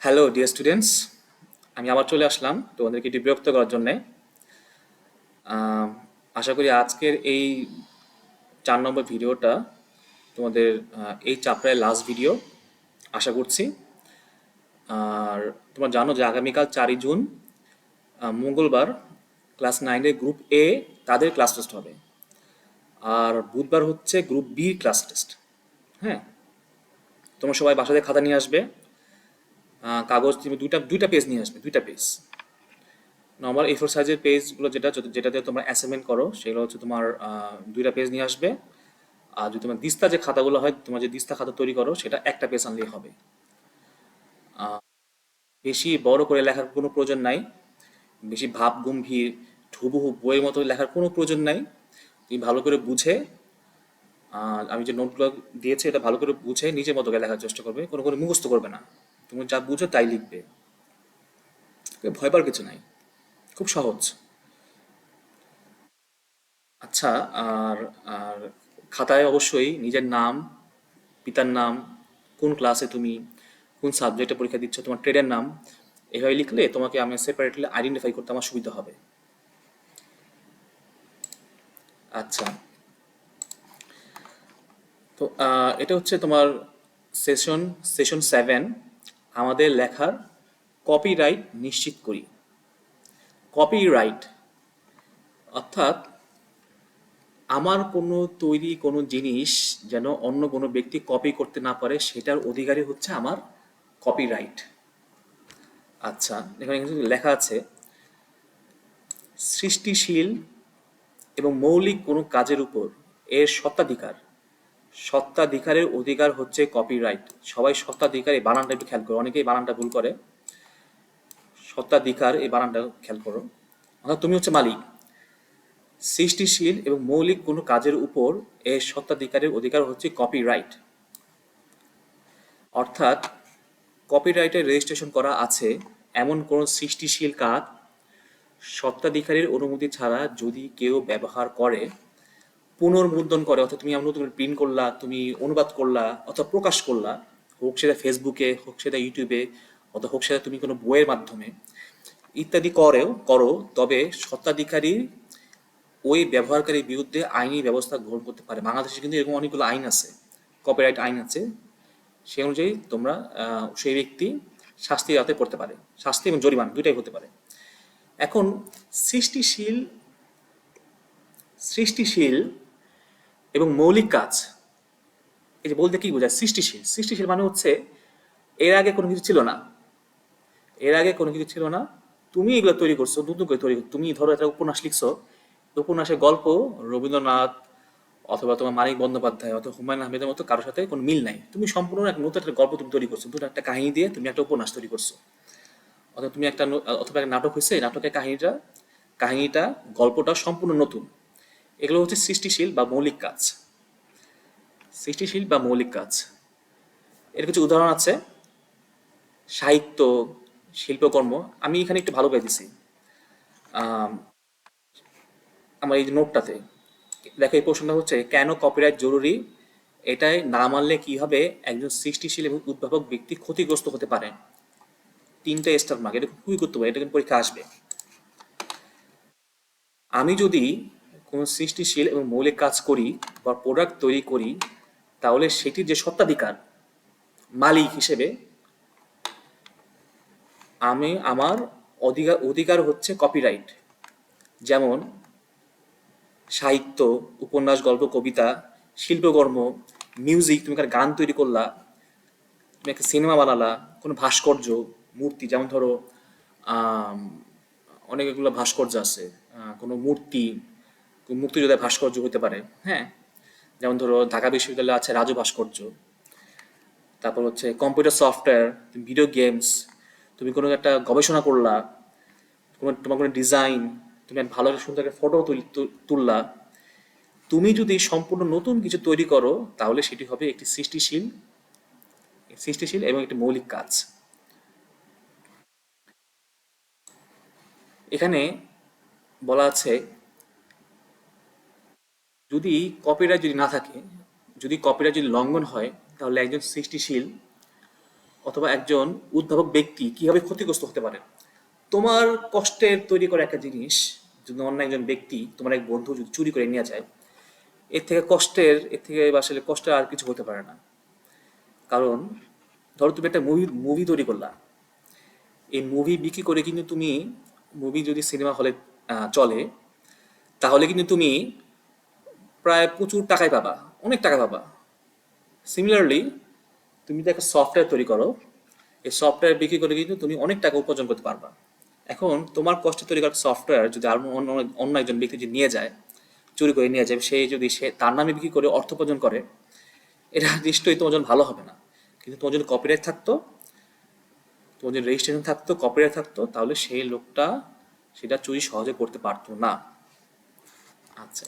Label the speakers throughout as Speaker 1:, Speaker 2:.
Speaker 1: Hello dear students, আমি আবার চলে আসলাম তোমাদেরকে এটি বিরক্ত করার জন্যে। আহ, আশা করি আজকের এই 4 নম্বর ভিডিওটা তোমাদের এই চ্যাপ্টারের লাস্ট ভিডিও আশা করছি। আর তোমরা জানো যে আগামীকাল 4ই জুন মঙ্গলবার ক্লাস 9-এর গ্রুপ এ তাদের ক্লাস টেস্ট হবে, আর বুধবার হচ্ছে গ্রুপ বি ক্লাস টেস্ট। হ্যাঁ, তোমরা সবাই বাসাতে খাতা নিয়ে আসবে, কাগজ তুমি দুইটা দুইটা পেজ নিয়ে আসবে, দুইটা পেজ নর্মাল A4 সাইজের পেজগুলো, যেটাতে তোমরা অ্যাসাইনমেন্ট করো, সেগুলো হচ্ছে তোমার দুইটা পেজ নিয়ে আসবে। আর যদি তোমার দিস্তা যে খাতাগুলো হয়, তোমার যে দিস্তা খাতা তৈরি করো, সেটা একটা পেজ আনলেই হবে। বেশি বড় করে লেখার কোনো প্রয়োজন নাই, বেশি ভাব গম্ভীর হুবহু বইয়ের মতো লেখার কোনো প্রয়োজন নাই। তুমি ভালো করে বুঝে, আমি যে নোটগুলো দিয়েছি এটা ভালো করে বুঝে নিজের মতো করে লেখার চেষ্টা করবে, কোনো মুখস্থ করবে না। তুমি যা বুঝো তাই লিখবে, ভয় পাওয়ার কিছু নাই, খুব সহজ। আচ্ছা, আর আর খাতায় অবশ্যই নিজের নাম, পিতার নাম, কোন ক্লাসে তুমি, কোন সাবজেক্টে পরীক্ষা দিচ্ছ, তোমার ট্রেডের নাম, এভাবে লিখলে তোমাকে আমি সেপারেটলি আইডেন্টিফাই করতে আমার সুবিধা হবে। আচ্ছা, তো এটা হচ্ছে তোমার সেশন সেশন 7। আমাদের লেখার কপিরাইট নিশ্চিত করি। কপিরাইট অর্থাৎ আমার কোনো তৈরি কোনো জিনিস যেন অন্য কোনো ব্যক্তি কপি করতে না পারে, সেটার অধিকারী হচ্ছে আমার কপিরাইট। আচ্ছা, এখানে কিন্তু লেখা আছে সৃষ্টিশীল এবং মৌলিক কোনো কাজের উপর এর স্বত্বাধিকার। স্বত্বাধিকারের অধিকার হচ্ছে কপিরাইট। সবাই স্বত্বাধিকার এই বানানটা একটু খেয়াল করো, অনেকেই বানানটা ভুল করে। স্বত্বাধিকার এই বানানটা খেয়াল করো, অর্থাৎ তুমি হচ্ছে মালিক। সৃষ্টিশীল এবং মৌলিক কোনো কাজের উপর এর স্বত্বাধিকারের অধিকার হচ্ছে কপিরাইট। অর্থাৎ কপিরাইটের রেজিস্ট্রেশন করা আছে এমন কোনো সৃষ্টিশীল কাজ স্বত্বাধিকারীর অনুমতি ছাড়া যদি কেউ ব্যবহার করে, পুনর্মুদ্রণ করে, অর্থাৎ তুমি এমন নতুন প্রিন্ট করলা, তুমি অনুবাদ করলা অথবা প্রকাশ করলা, হোক সেটা ফেসবুকে, হোক সেটা ইউটিউবে, অথবা হোক সেটা তুমি কোনো বইয়ের মাধ্যমে ইত্যাদি করো, তবে স্বত্বাধিকারী ওই ব্যবহারকারীর বিরুদ্ধে আইনি ব্যবস্থা গ্রহণ করতে পারে। বাংলাদেশে কিন্তু এরকম অনেকগুলো আইন আছে, কপিরাইট আইন আছে। সেই অনুযায়ী তোমরা সেই ব্যক্তি শাস্তির আওতায় পড়তে পারে, শাস্তি এবং জরিমানা দুইটাই হতে পারে। এখন সৃষ্টিশীল সৃষ্টিশীল এবং মৌলিক কাজ, এই যে বলতে কি বোঝায়? সৃষ্টিশীল সৃষ্টিশীল মানে হচ্ছে এর আগে কোনো কিছু ছিল না, এর আগে কোনো কিছু ছিল না, তুমি এগুলো তৈরি করছো, নতুন করে তৈরি করছো। তুমি ধরো একটা উপন্যাস লিখছো, উপন্যাসের গল্প রবীন্দ্রনাথ অথবা তোমার মানিক বন্দ্যোপাধ্যায় অথবা হুমায়ুন আহমেদের মতো কারোর সাথে কোনো মিল নাই। তুমি সম্পূর্ণ এক নতুন একটা গল্প তুমি তৈরি করছো, নতুন একটা কাহিনী দিয়ে তুমি একটা উপন্যাস তৈরি করছো। অথবা তুমি অথবা একটা নাটক হয়েছে, এই নাটকের কাহিনীটা গল্পটা সম্পূর্ণ নতুন। এগুলো হচ্ছে সৃষ্টিশীল বা মৌলিক কাজ। সৃষ্টিশীল বা মৌলিক কাজ, এর কিছু উদাহরণ আছে। সাহিত্য, শিল্পকর্ম। আমি এখানে একটু ভালো পেয়ে দিছি আমার এই যে নোটটাতে। দেখো, এই প্রশ্নটা হচ্ছে কেন কপিরাইট জরুরি, এটাই না মানলে কি হবে একজন সৃষ্টিশীল এবং উদ্ভাবক ব্যক্তি ক্ষতিগ্রস্ত হতে পারে। 3টা স্টার মার্ক, এটা খুবই গুরুত্বপূর্ণ, এটা কিন্তু পরীক্ষা আসবে। আমি যদি কোনো সৃষ্টিশীল এবং মৌলিক কাজ করি বা প্রোডাক্ট তৈরি করি, তাহলে সেটির যে স্বত্বাধিকার, মালিক হিসেবে আমার অধিকার হচ্ছে কপিরাইট। যেমন সাহিত্য, উপন্যাস, গল্প, কবিতা, শিল্পকর্ম, মিউজিক, তুমি একটা গান তৈরি করলা, তুমি একটা সিনেমা বানালা, কোনো ভাস্কর্য, মূর্তি, যেমন ধরো আম, অনেকগুলো ভাস্কর্য আছে, কোনো মূর্তি, কোনো মুক্তিযোদ্ধার ভাস্কর্য হতে পারে। হ্যাঁ, যেমন ধরো ঢাকা বিশ্ববিদ্যালয়ে আছে রাজু ভাস্কর্য। তারপর হচ্ছে কম্পিউটার সফটওয়্যার, ভিডিও গেমস, তুমি কোনো একটা গবেষণা করলা, তোমার কোনো ডিজাইন, তুমি একটা ভালো সুন্দর একটা ফটো তুললা। তুমি যদি সম্পূর্ণ নতুন কিছু তৈরি করো, তাহলে সেটি হবে একটি সৃষ্টিশীল সৃষ্টিশীল এবং একটি মৌলিক কাজ। এখানে বলা আছে, যদি কপিরাইট যদি না থাকে, যদি কপিরাইট যদি লঙ্ঘন হয়, তাহলে একজন সৃষ্টিশীল অথবা একজন উদ্ভাবক ব্যক্তি কিভাবে ক্ষতিগ্রস্ত হতে পারে। তোমার কষ্টের তৈরি করা একটা জিনিস যদি অন্য একজন ব্যক্তি, তোমার এক বন্ধু যদি চুরি করে নিয়ে যায়, এর থেকে আসলে কষ্টের আর কিছু হতে পারে না। কারণ ধরো তুমি একটা মুভি তৈরি করলা, এই মুভি বিক্রি করে কিন্তু তুমি, মুভি যদি সিনেমা হলে চলে, তাহলে কিন্তু তুমি প্রায় প্রচুর টাকাই পাবা, অনেক টাকা পাবা। সিমিলারলি তুমি যদি একটা সফটওয়্যার তৈরি করো, এই সফটওয়্যার বিক্রি করে কিন্তু তুমি অনেক টাকা উপার্জন করতে পারবা। এখন তোমার কষ্টে তৈরি করা সফটওয়্যার যদি আর অন্য একজন ব্যক্তি যদি নিয়ে যায়, চুরি করে নিয়ে যায়, সে তার নামে বিক্রি করে অর্থ উপার্জন করে, এটা নিশ্চয়ই তোমার জন্য ভালো হবে না। কিন্তু তোমার যদি কপিরাইট থাকতো, তোমার যদি রেজিস্ট্রেশন থাকতো, কপিরাইট থাকতো, তাহলে সেই লোকটা সেটা চুরি সহজে করতে পারতো না। আচ্ছা,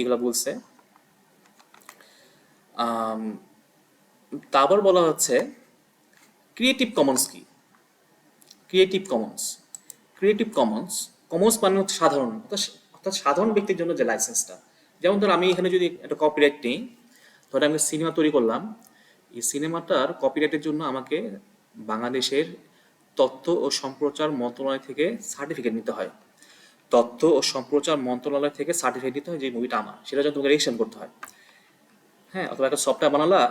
Speaker 1: এগুলা বলছে। আম, তারপর বলা হচ্ছে ক্রিয়েটিভ কমন্স কি। Creative Commons, creative Commons, Commons মানে হচ্ছে সাধারণ, অর্থাৎ সাধারণ ব্যক্তির জন্য যে লাইসেন্সটা। যেমন ধর আমি এখানে যদি একটা কপিরাইট নিই, ধর আমি সিনেমা তৈরি করলাম, এই সিনেমাটার কপিরাইটের জন্য আমাকে বাংলাদেশের তথ্য ও সম্প্রচার মন্ত্রণালয় থেকে সার্টিফিকেট নিতে হয়। তথ্য ও সম্প্রচার মন্ত্রণালয় থেকে সার্টিফিকেট নিতে হয় যে মুভিটা আমার, সেটা জন্য তোমাকে রেজিস্ট্রেশন করতে হয়। হ্যাঁ, অথবা একটা সফটওয়্যার বানালা,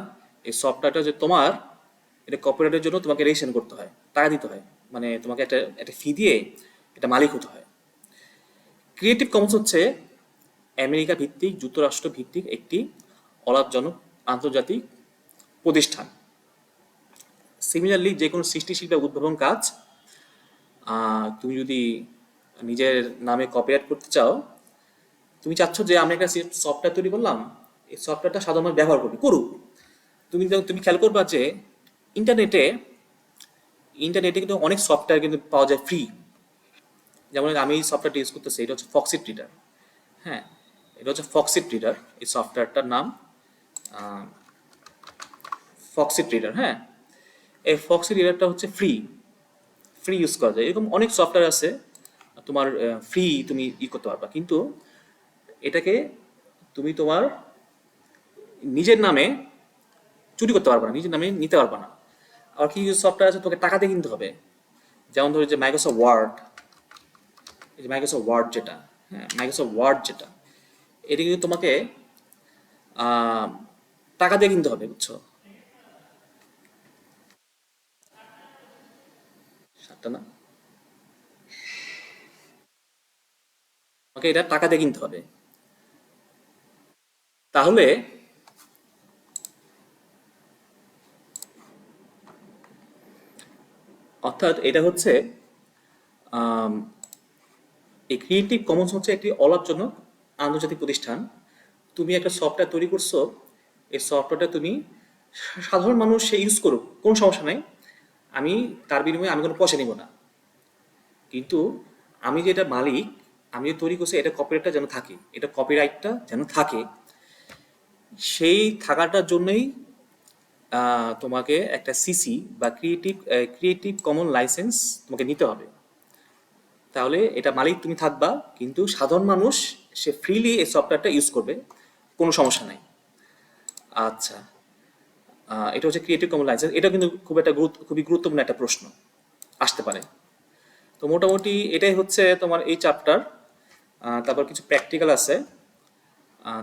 Speaker 1: এই সফটওয়্যারটা যে তোমার, এটা কপিরাইটের জন্য তোমাকে রেজিস্ট্রেশন করতে হয়, টাকা দিতে হয়, মানে তোমাকে একটা একটা ফি দিয়ে এটা মালিক হতে হয়। ক্রিয়েটিভ কমন্স হচ্ছে আমেরিকা ভিত্তিক, যুক্তরাষ্ট্র ভিত্তিক একটি অলাভজনক আন্তর্জাতিক প্রতিষ্ঠান। সিমিলারলি যে কোনো সৃষ্টিশীল বা উদ্ভাবন কাজ তুমি যদি নিজের নামে কপিরাইট করতে চাও, তুমি চাচ্ছ যে আমি একটা সফটওয়্যার তৈরি করলাম, এই সফটওয়্যারটা সাধারণ মানুষ ব্যবহার করবে, করুক। তুমি খেয়াল করবা যে ইন্টারনেটে ইন্টারনেটে কিন্তু অনেক সফটওয়্যার কিন্তু পাওয়া যায় ফ্রি। যেমন আমি এই সফটওয়্যারটা ইউজ করতেছি, এটা হচ্ছে ফক্সিট রিডার। হ্যাঁ, এটা হচ্ছে ফক্সিট রিডার, এই সফটওয়্যারটার নাম ফক্সিট রিডার। হ্যাঁ, এই ফক্সিট রিডারটা হচ্ছে ফ্রি, ফ্রি ইউজ করা যায়। এরকম অনেক সফটওয়্যার আছে তোমার ফ্রি, তুমি করতে পারবা। কিন্তু এটাকে তুমি তোমার নিজের নামে চুরি করতে পারবা না, নিজের নামে নিতে পারবা না। আর কি সফটওয়্যার আছে তোকে টাকা দিয়ে কিনতে হবে। যেমন ধরো যে মাইক্রোসফট ওয়ার্ড, এই যে মাইক্রোসফট ওয়ার্ড যেটা, হ্যাঁ মাইক্রোসফট ওয়ার্ড যেটা, এটা কিন্তু তোমাকে আহ, টাকা দিয়ে কিনতে হবে, বুঝছো? সাতটা না, তোমাকে এটা টাকা দিয়ে কিনতে হবে। তাহলে অর্থাৎ এটা হচ্ছে আম, এই ক্রিয়েটিভ কমন্স হচ্ছে একটি অলাভজনক আন্তর্জাতিক প্রতিষ্ঠান। তুমি একটা সফটওয়্যার তৈরি করছো, এই সফটওয়্যারটা তুমি সাধারণ মানুষ সে ইউজ করুক, কোনো সমস্যা নাই, আমি তার বিনিময়ে আমি কোনো পয়সা নিব না। কিন্তু আমি যে এটা মালিক, আমি যে তৈরি করছি, এটা কপিরাইটটা যেন থাকে, এটা কপিরাইটটা যেন থাকে, সেই থাকাটার জন্যই তোমাকে একটা সিসি বা ক্রিয়েটিভ কমন লাইসেন্স তোমাকে নিতে হবে। তাহলে এটা মালিক তুমি থাকবা, কিন্তু সাধারণ মানুষ সে ফ্রিলি এই সফটওয়্যারটা ইউজ করবে, কোনো সমস্যা নাই। আচ্ছা, এটা হচ্ছে ক্রিয়েটিভ কমন লাইসেন্স। এটা কিন্তু খুবই গুরুত্বপূর্ণ একটা প্রশ্ন আসতে পারে। তো মোটামুটি এটাই হচ্ছে তোমার এই চ্যাপ্টার। তারপর কিছু প্র্যাকটিক্যাল আছে,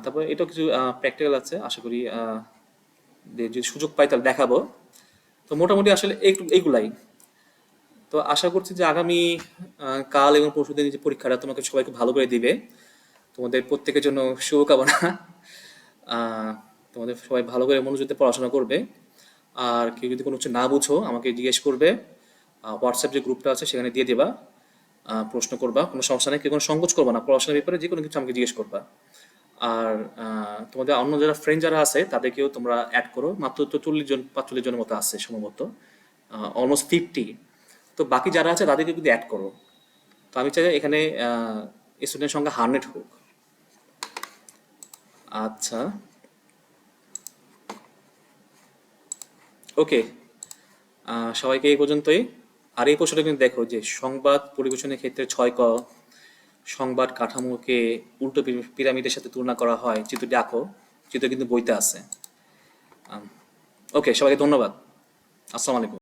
Speaker 1: তারপর এটাও কিছু প্র্যাকটিক্যাল আছে, আশা করি যদি সুযোগ পাই তাহলে দেখাবো। তো মোটামুটি আসলে এইগুলাই। তো আশা করছি যে আগামী কাল এবং পরশুদিন যে পরীক্ষাটা তোমাকে সবাইকে ভালো করে দিবে। তোমাদের প্রত্যেকের জন্য শুভকামনা। আহ, তোমাদের সবাই ভালো করে মনোযোগ দিয়ে পড়াশোনা করবে। আর কেউ যদি কোনো কিছু না বুঝো আমাকে জিজ্ঞেস করবে, হোয়াটসঅ্যাপ যে গ্রুপটা আছে সেখানে দিয়ে দেবা, প্রশ্ন করবা, কোনো সমস্যা নেই, কেউ কোনো সংকোচ করবা না, পড়াশোনার ব্যাপারে যে কোনো কিছু আমাকে জিজ্ঞেস করবা। আর তোমাদের অন্য যারা ফ্রেন্ড যারা আছে তাদেরকেও তোমরা অ্যাড করো, মাত্র তো 40 জন 45 জনের মতো আছে সম্ভবত, অলমোস্ট 50। তো বাকি যারা আছে তাদেরকে যদি অ্যাড করো। তো আমি চাই এখানে স্টুডেন্টের সংখ্যা 100 হোক। আচ্ছা, ওকে, সবাইকে এই পর্যন্তই। আর এই প্রশ্নটা কিন্তু দেখো যে সংবাদ পরিবেশনের ক্ষেত্রে 6ক সংবাদ কাঠামোকে উল্টো পিরামিডের সাথে তুলনা করা হয়, চিত্রটি আঁকো। চিত্র কিন্তু বইতে আছে। ওকে, সবাইকে ধন্যবাদ। আসসালামু আলাইকুম।